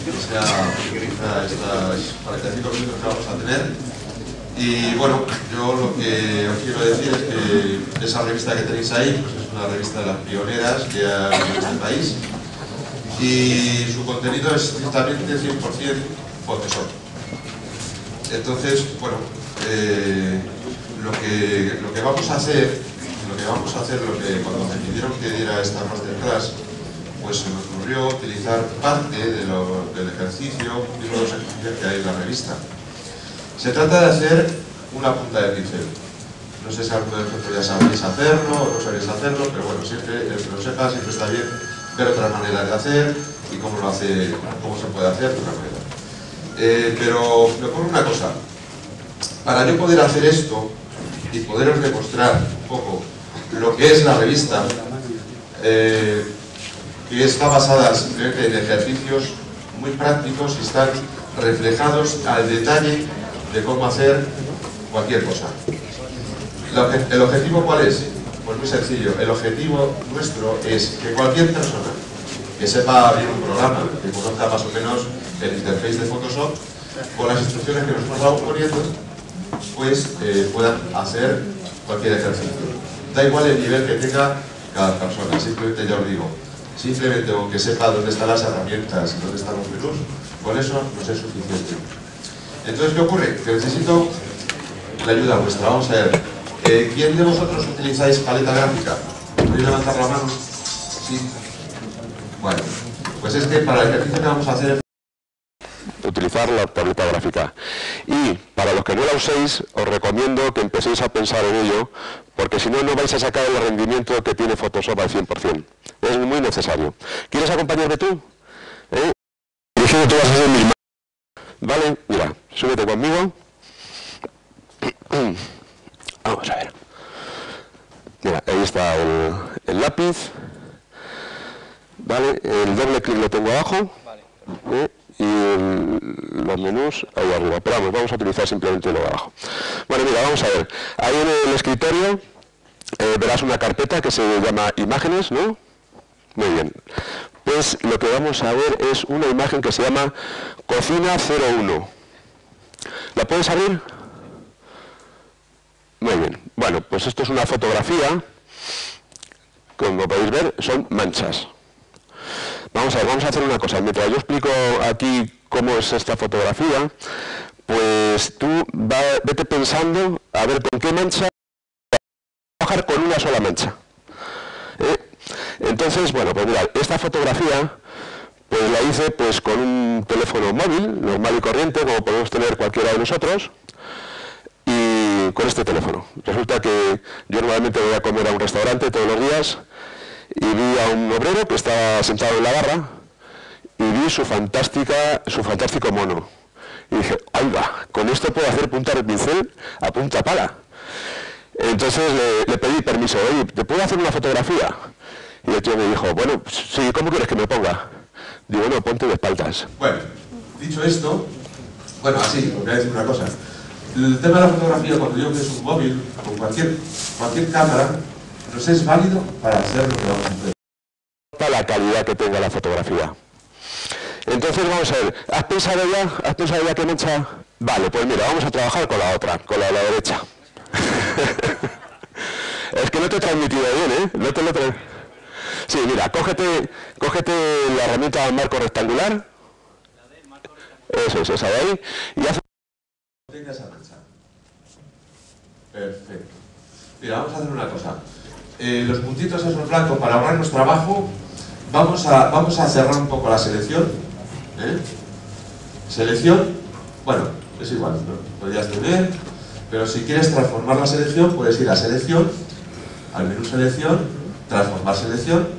estos 45 minutos que vamos a tener. Y bueno, yo lo que os quiero decir es que esa revista que tenéis ahí pues es una revista de las pioneras que ha habido en este país y su contenido es estrictamente 100% Photoshop. Entonces, bueno, lo que vamos a hacer, cuando me pidieron que diera esta masterclass, pues se me ocurrió utilizar parte del ejercicio y los ejercicios que hay en la revista. Se trata de hacer una punta de pincel. No sé si alguno de vosotros ya sabéis hacerlo o no sabéis hacerlo, pero bueno, siempre el que lo sepa siempre está bien ver otras maneras de hacer y cómo se puede hacer de una manera. Pero me ocurre una cosa. Para yo poder hacer esto y poderos demostrar un poco lo que es la revista, que está basada simplemente en ejercicios muy prácticos y están reflejados al detalle de cómo hacer cualquier cosa. ¿El objetivo cuál es? Pues muy sencillo. El objetivo nuestro es que cualquier persona que sepa abrir un programa, que conozca más o menos el interface de Photoshop, con las instrucciones que nosotros vamos poniendo, pues puedan hacer cualquier ejercicio. Da igual el nivel que tenga cada persona, simplemente ya os digo, simplemente con que sepa dónde están las herramientas y dónde están los menús, con eso nos es suficiente. Entonces, ¿qué ocurre? Que necesito la ayuda vuestra. Vamos a ver, ¿quién de vosotros utilizáis paleta gráfica? ¿Podéis levantar la mano? Sí. Bueno, pues es que para el ejercicio que vamos a hacer utilizar la tableta gráfica. Y para los que no la uséis, os recomiendo que empecéis a pensar en ello, porque si no, no vais a sacar el rendimiento que tiene Photoshop al 100%. Es muy necesario. ¿Quieres acompañarme tú? Dirigiendo tú vas a ser mi mano. Vale, mira, súbete conmigo. Vamos a ver. Mira, ahí está el lápiz. Vale, el doble clic lo tengo abajo. Y los menús ahí arriba. Pero vamos a utilizar simplemente lo de abajo. Bueno, mira, vamos a ver. Ahí en el escritorio verás una carpeta que se llama imágenes, ¿no? Muy bien. Pues lo que vamos a ver es una imagen que se llama Cocina 01. ¿La puedes abrir? Muy bien. Bueno, pues esto es una fotografía. Como podéis ver, son manchas. Vamos a ver, vamos a hacer una cosa. Mientras yo explico aquí cómo es esta fotografía, pues tú vete pensando a ver con qué mancha trabajar con una sola mancha. Entonces, bueno, pues mirad, esta fotografía pues la hice pues con un teléfono móvil, normal y corriente, como podemos tener cualquiera de nosotros, y con este teléfono. Resulta que yo normalmente voy a comer a un restaurante todos los días y vi a un obrero que estaba sentado en la barra y vi su fantástico mono. Y dije, oiga, con esto puedo hacer punta de pincel a punta pala. Entonces le pedí permiso, oye, ¿te puedo hacer una fotografía? Y el tío me dijo, bueno, sí, ¿cómo quieres que me ponga? Digo, bueno, ponte de espaldas. Bueno, dicho esto, bueno, así, os voy a decir una cosa. El tema de la fotografía, cuando yo uso un móvil o cualquier cámara, nos es válido para hacer lo que vamos a hacer. Para la calidad que tenga la fotografía. Entonces vamos a ver, ¿has pensado ya qué mancha? Vale, pues mira, vamos a trabajar con la otra, con la de la derecha. Es que no te he transmitido bien, ¿eh? No te lo he... Sí, mira, cógete la herramienta del marco rectangular. Eso es, esa de ahí. Y haz... Tenga esa mancha. Perfecto. Mira, vamos a hacer una cosa. Los puntitos esos blancos, para ahorrarnos trabajo, vamos a cerrar un poco la selección. Selección, bueno, es igual, ¿no? Podrías tener, pero si quieres transformar la selección, puedes ir a selección, al menú selección, transformar selección,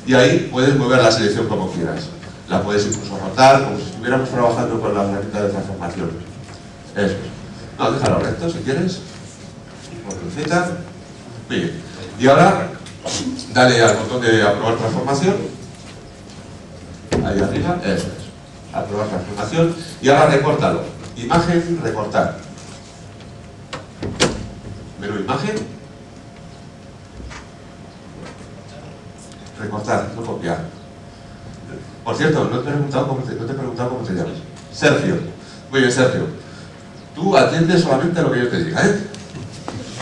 y ahí puedes mover la selección como quieras. La puedes incluso rotar, como si estuviéramos trabajando con la herramienta de transformación. Eso es. No, déjalo recto si quieres. Con Z. Bien. Y ahora, dale al botón de aprobar transformación. Ahí arriba, eso es. Aprobar transformación. Y ahora recórtalo. Imagen, recortar. Menú imagen. Recortar, no copiar. Por cierto, no te he preguntado cómo te llamas. Sergio. Muy bien, Sergio. Tú atiendes solamente lo que yo te diga, ¿eh?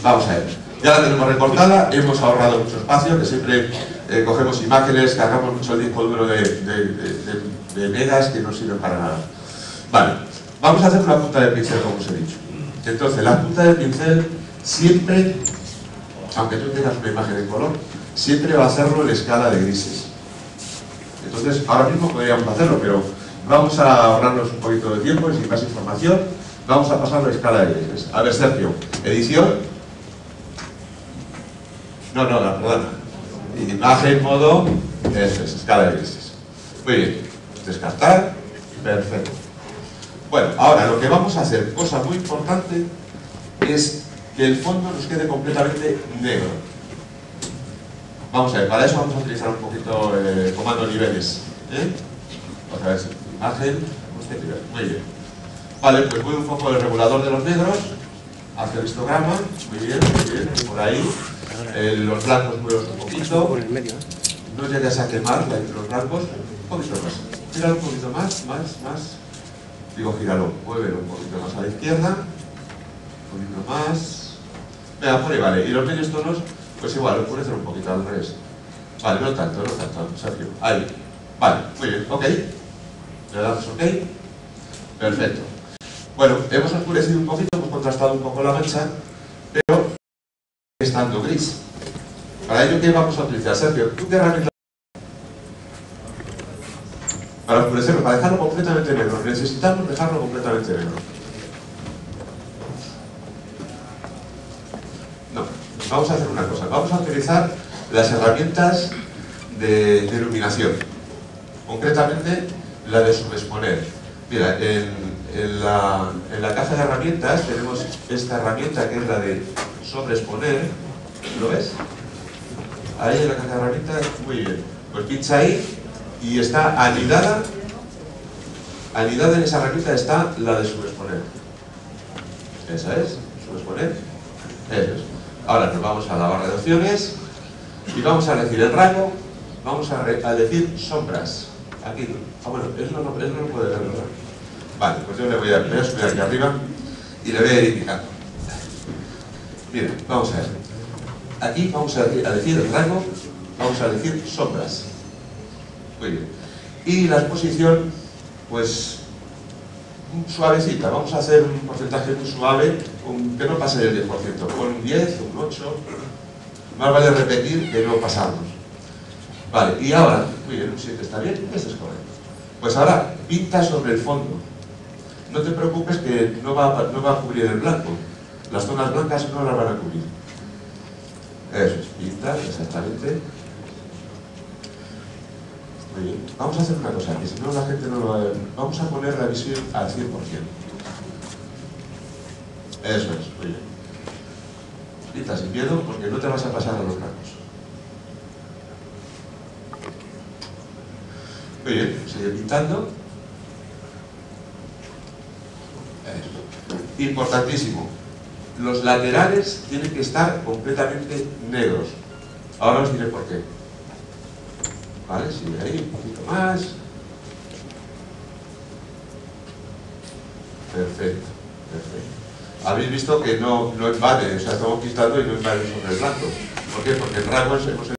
Vamos a ver. Ya la tenemos recortada, hemos ahorrado mucho espacio, que siempre cogemos imágenes, cargamos mucho el disco duro de megas que no sirven para nada. Vale, vamos a hacer una punta de pincel, como os he dicho. Entonces, la punta de pincel siempre, aunque tú tengas una imagen en color, siempre va a hacerlo en escala de grises. Entonces, ahora mismo podríamos hacerlo, pero vamos a ahorrarnos un poquito de tiempo y sin más información, vamos a pasarlo a escala de grises. A ver, Sergio, edición. No, perdona. Imagen, modo, eso es, escala de grises. Muy bien, descartar, perfecto. Bueno, ahora lo que vamos a hacer, cosa muy importante, es que el fondo nos quede completamente negro. Vamos a ver, para eso vamos a utilizar un poquito el comando niveles. Otra vez, imagen, muy bien. Vale, pues voy un poco el regulador de los negros hacia el histograma, muy bien, por ahí. Los blancos muevos un poquito, no llegues a quemar los blancos, un poquito más. Gíralo un poquito más. Digo, gíralo, muévelo un poquito más a la izquierda, un poquito más. Venga, por ahí, vale. Y los medios tonos, pues igual, oscurecer un poquito al revés. Vale, no tanto, Sergio. Ahí. Vale, muy bien, ok. Le damos ok. Perfecto. Bueno, hemos oscurecido un poquito, hemos contrastado un poco la mancha, pero estando gris. Para ello, ¿qué vamos a utilizar, Sergio? ¿Tú qué herramienta? Para oscurecerlo, para dejarlo completamente negro. Necesitamos dejarlo completamente negro. No, vamos a hacer una cosa. Vamos a utilizar las herramientas de iluminación. Concretamente, la de subexponer. Mira, en la caja de herramientas tenemos esta herramienta que es la de sobreexponer. ¿Lo ves? Ahí en la caja de herramientas, muy bien. Pues pincha ahí y está anidada en esa herramienta está la de subexponer. Esa es, subexponer. Eso es. Ahora nos vamos a la barra de opciones y vamos a elegir el rango, vamos a elegir sombras. Aquí, bueno, él no lo puede ver, ¿verdad? Vale, pues yo le voy a subir aquí arriba y le voy a ir indicando. Mira, vamos a ver. Aquí vamos a elegir el rango, vamos a elegir sombras. Muy bien. Y la exposición, pues, suavecita. Vamos a hacer un porcentaje muy suave, que no pase del 10%. Con un 10, un 8. Más vale repetir que no pasarnos. Vale, y ahora, muy bien, un 7 está bien, este es correcto. Pues ahora, pinta sobre el fondo. No te preocupes que no va a cubrir el blanco. Las zonas blancas no las van a cubrir. Eso es, pinta, exactamente. Muy bien. Vamos a hacer una cosa, que si no la gente no lo va a ver. Vamos a poner la visión al 100%. Eso es, muy bien. Pinta sin miedo porque no te vas a pasar a los blancos. Muy bien, sigue pintando. Eso. Importantísimo. Los laterales tienen que estar completamente negros. Ahora os diré por qué. ¿Vale? Sigue ahí, un poquito más. Perfecto, perfecto. Habéis visto que no invade, o sea, estamos pintando y no invade sobre el blanco. ¿Por qué? Porque en rasgos hemos